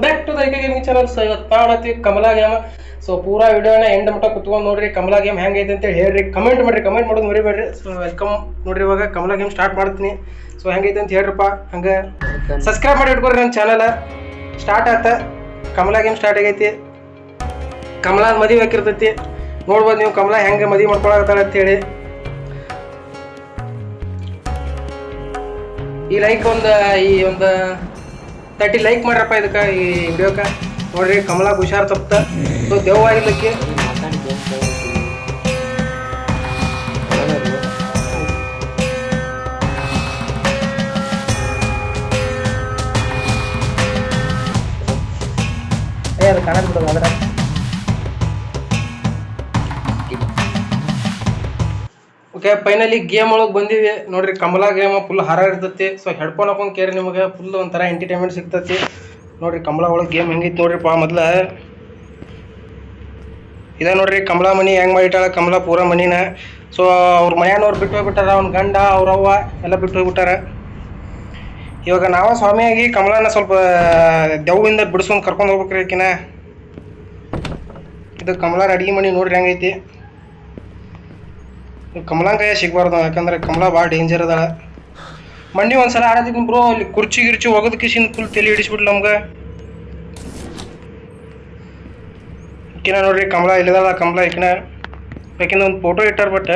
Back to the gaming channel. So ಇವತ್ತು ಮಾಡತ್ತಿ Kamala game. So ಪೂರಾ ವಿಡಿಯೋನ ಎಂಡ್ ಮಟ್ಟ ಕುತ್ಕೊಂಡು ನೋಡ್ರಿ. ಕಮಲಾ ಗೇಮ್ ಹೆಂಗೈತೆ ಅಂತ ಹೇಳ್ರಿ, ಕಮೆಂಟ್ ಮಾಡ್ರಿ. ಕಮೆಂಟ್ ಮಾಡೋದು ಮರಿಬೇಡ್ರಿ. ಸೊ ವೆಲ್ಕಮ್ ನೋಡ್ರಿ. ಇವಾಗ ಕಮಲಾ ಗೇಮ್ ಸ್ಟಾರ್ಟ್ ಮಾಡ್ತೀನಿ. ಸೊ ಹೆಂಗೈತೆ ಅಂತ ಹೇಳ್ರಪ್ಪ. ಹಂಗೆ ಸಬ್ಸ್ಕ್ರೈಬ್ ಮಾಡಿ ಇಟ್ಕೊಡ್ರಿ ನನ್ನ ಚಾನಲ್. ಸ್ಟಾರ್ಟ್ ಆತ, ಕಮಲಾ ಗೇಮ್ ಸ್ಟಾರ್ಟ್ ಆಗೈತಿ. ಕಮಲಾ ಮದುವೆ ಹಾಕಿರ್ತೈತಿ, ನೋಡ್ಬೋದು ನೀವು ಕಮಲಾ ಹೆಂಗೆ ಮದುವೆ ಮಾಡ್ಕೊಳತ್ತಾಳ ಅಂತೇಳಿ. ಈ ಒಂದು 30 ಲೈಕ್ ಮಾಡ್ರಪ್ಪ ಇದಕ್ಕೆ, ಈ ವಿಡಿಯೋಕ್ಕೆ. ನೋಡ್ರಿ ಕಮಲಾ ಹುಷಾರ್ ತಪ್ಪ. ಸೊ ದೆವ್ವಾಗಿರ್ಲಿಕ್ಕೆ ಅದು ಕಾಣಕ್ ಬಿಡೋದು ಅದ್ರ. ಓಕೆ, ಫೈನಲಿ ಗೇಮ್ ಒಳಗೆ ಬಂದಿವಿ ನೋಡ್ರಿ. ಕಮಲಾ ಗೇಮ್ ಫುಲ್ ಹಾರ ಇರ್ತೈತಿ. ಸೊ ಹೆಡ್ಫೋನ್ ಹಾಕೊಂಡು ಕೇರಿ, ನಿಮಗೆ ಫುಲ್ ಒಂಥರ ಎಂಟರ್ಟೈನ್ಮೆಂಟ್ ಸಿಗ್ತೈತಿ. ನೋಡ್ರಿ ಕಮಲಾ ಒಳಗೆ ಗೇಮ್ ಹೆಂಗೈತಿ ನೋಡ್ರಿಪ್ಪ. ಮೊದ್ಲ ಇದ ನೋಡ್ರಿ ಕಮಲಾ ಮನಿ ಹೆಂಗ್ ಮಾಡಿಟ್ಟಾಳ. ಕಮಲಾ ಪೂರಾ ಮನಿನ. ಸೊ ಅವ್ರ ಮನೆಯವ್ರು ಬಿಟ್ಟು ಹೋಗ್ಬಿಟ್ಟಾರ, ಅವ್ನ ಗಂಡ ಅವ್ರವ್ವ ಎಲ್ಲ ಬಿಟ್ಟು ಹೋಗ್ಬಿಟ್ಟಾರ. ಇವಾಗ ನಾವ ಸ್ವಾಮಿಯಾಗಿ ಕಮಲಾನ ಸ್ವಲ್ಪ ದೆವ್ವಿಂದ ಬಿಡಿಸ್ಕೊಂಡು ಕರ್ಕೊಂಡು ಹೋಗ್ಬೇಕ್ರಿ ಆಕಿನ. ಇದು ಕಮಲಾರ ಅಡಿಗೆ ಮನಿ ನೋಡ್ರಿ ಹೆಂಗೈತಿ. ಕಮಲಾನ್ ಕೈಯ ಸಿಗ್ಬಾರ್ದು, ಯಾಕಂದ್ರೆ ಕಮಲಾ ಭಾಳ ಡೇಂಜರ್ ಅದಾಳ. ಮಂಡಿ ಒಂದ್ಸಲ ಆಡತಿದ್ನಿ ಬ್ರೋ, ಅಲ್ಲಿ ಕುರ್ಚಿ ಗಿರ್ಚಿ ಒಗದ್ ಕಿಸಿನ ಫುಲ್ ತಲೆ ಹಿಡಿಸ್ಬಿಡ್ಲಿ ನಮ್ಗೆ. ಈಕಿನ ನೋಡ್ರಿ ಕಮಲಾ ಇಲ್ಲದಾಳ. ಕಮಲಾ ಈಕಿನ ಯಾಕಿಂದ ಒಂದು ಫೋಟೋ ಇಟ್ಟಾರ, ಬಟ್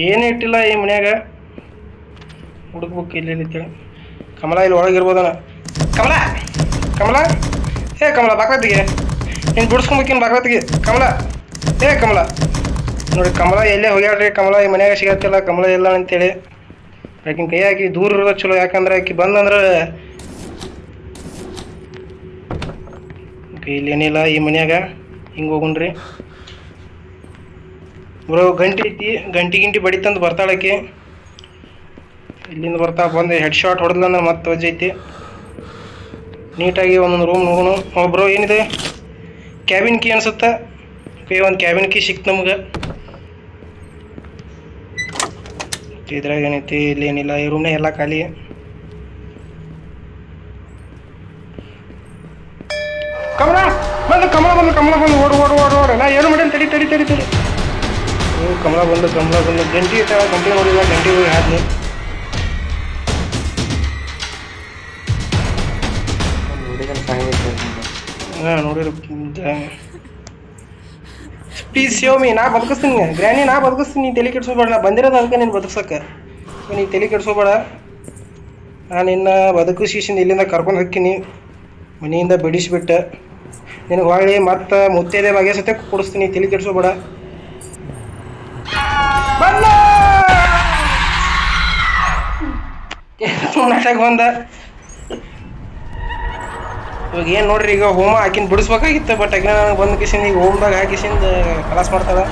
ಏನು ಇಟ್ಟಿಲ್ಲ ಈ ಮನ್ಯಾಗ. ಹುಡುಕ್ಬೇಕು ಇಲ್ಲಿ ಅಂತೇಳಿ. ಕಮಲಾ ಇಲ್ಲಿ ಒಳಗಿರ್ಬೋದನ. ಕಮಲಾ ಕಮಲಾ ಏ ಕಮಲಾ ಬಾಕ್ಲತ್ತಿಗೆ ನೀನು ಬಿಡಿಸ್ಕೊಂಬೇಕಿನ್ ಬಾಕ್ಲತ್ತಿಗೆ. ಕಮಲಾ ಏ ಕಮಲಾ ನೋಡಿ, ಕಮಲಾ ಎಲ್ಲೇ ಹೋಗ್ಯಾಡ್ರಿ. ಕಮಲಾ ಈ ಮನ್ಯಾಗ ಸಿಗತ್ತಿಲ್ಲ, ಕಮಲಾ ಇಲ್ಲ ಅಂತೇಳಿ. ಆಕಿನ ಕೈ ಹಾಕಿ ದೂರ ಇರೋದು ಚಲೋ, ಯಾಕಂದ್ರೆ ಆಕಿ ಬಂದಂದ್ರೆ ಇಲ್ಲಿ ಏನಿಲ್ಲ ಈ ಮನ್ಯಾಗ. ಹಿಂಗೆ ಹೋಗುಣ್ರಿ ಬ್ರೋ. ಗಂಟಿ ಐತಿ, ಗಂಟಿ ಬಡಿತಂದು ಬರ್ತಾಳಕಿ. ಇಲ್ಲಿಂದ ಬರ್ತಾ ಬಂದು ಹೆಡ್ ಶಾಟ್ ಹೊಡೆದ್ಲಂದ್ರೆ ಮತ್ತೆ ವಜ್ಜೈತಿ. ನೀಟಾಗಿ ಒಂದೊಂದು ರೂಮ್ ನೋಡೋಣ. ಬ್ರೋ ಏನಿದೆ, ಕ್ಯಾಬಿನ್ ಕೀ ಅನ್ಸುತ್ತೆ. ಒಂದು ಕ್ಯಾಬಿನ್ ಕೀ ಸಿಕ್ತು ನಮ್ಗೆ. ಇದ್ರಾಗ ಏನೈತಿ, ಇಲ್ಲಿ ಏನಿಲ್ಲ. ಈ ರೂಮ್ನೇ ಎಲ್ಲ ಖಾಲಿ. ಕಮಲಾ ಬಂದು ಓಡು. ನಾ ಏನು ಮಾಡಿ ತಡಿ. ಕಮಲಾ ಬಂದು ಗಂಟಿ ಇಟ್ಟ. ಗಂಟಿ ನೋಡಿಲ್ಲ, ಗಂಟಿ ಹೋಗಿ ಹಾದ್ನಿ. ಹಾಂ ನೋಡಿರಿ. ಪ್ಲೀಸ್ ಸೇವ್ ಮೀ, ನಾ ಬದುಕಿಸ್ತೀನಿ ಗ್ರ್ಯಾನಿ, ನಾ ಬದುಕಿಸ್ತೀನಿ. ನೀನು ತಲೆ ಕೆಡ್ಸೋಬೇಡ. ನಾ ಬಂದಿರೋದು ಅದಕ್ಕೆ ನೀನು ಬದುಕ್ಸಕ್ಕೆ. ನೀನು ತಲೆ ಕೆಡ್ಸೋಬೇಡ. ನಾನು ಇನ್ನು ಬದುಕಿಸಿಂದ ಇಲ್ಲಿಂದ ಕರ್ಕೊಂಡು ಹೋಗ್ತೀನಿ. ಮನೆಯಿಂದ ಬಿಡಿಸ್ಬಿಟ್ಟು ನಿನಗೆ ಹೊಳ್ಳಿ ಮತ್ತೆ ಮುತ್ತೈದೆ ಬಗೆ ಸತೆ ಕೊಡಿಸ್ತೀನಿ. ತಲೆ ಕೆಡ್ಸೋಬೇಡ. ನಾಟಕ ಬಂದ. ಇವಾಗ ಏನು ನೋಡ್ರಿ, ಈಗ ಹೋಮ ಆಕಿನ ಬಿಡಿಸ್ಬೇಕಾಗಿತ್ತು. ಬಟ್ ಆಕಿನ ನನಗೆ ಬಂದು ಕಿಸಿಂದ ಈಗ ಹೋಮ್ದಾಗ ಹಾಕಿಸಿಂದ ಕಲಾಸ್ ಮಾಡ್ತಾಳೆ.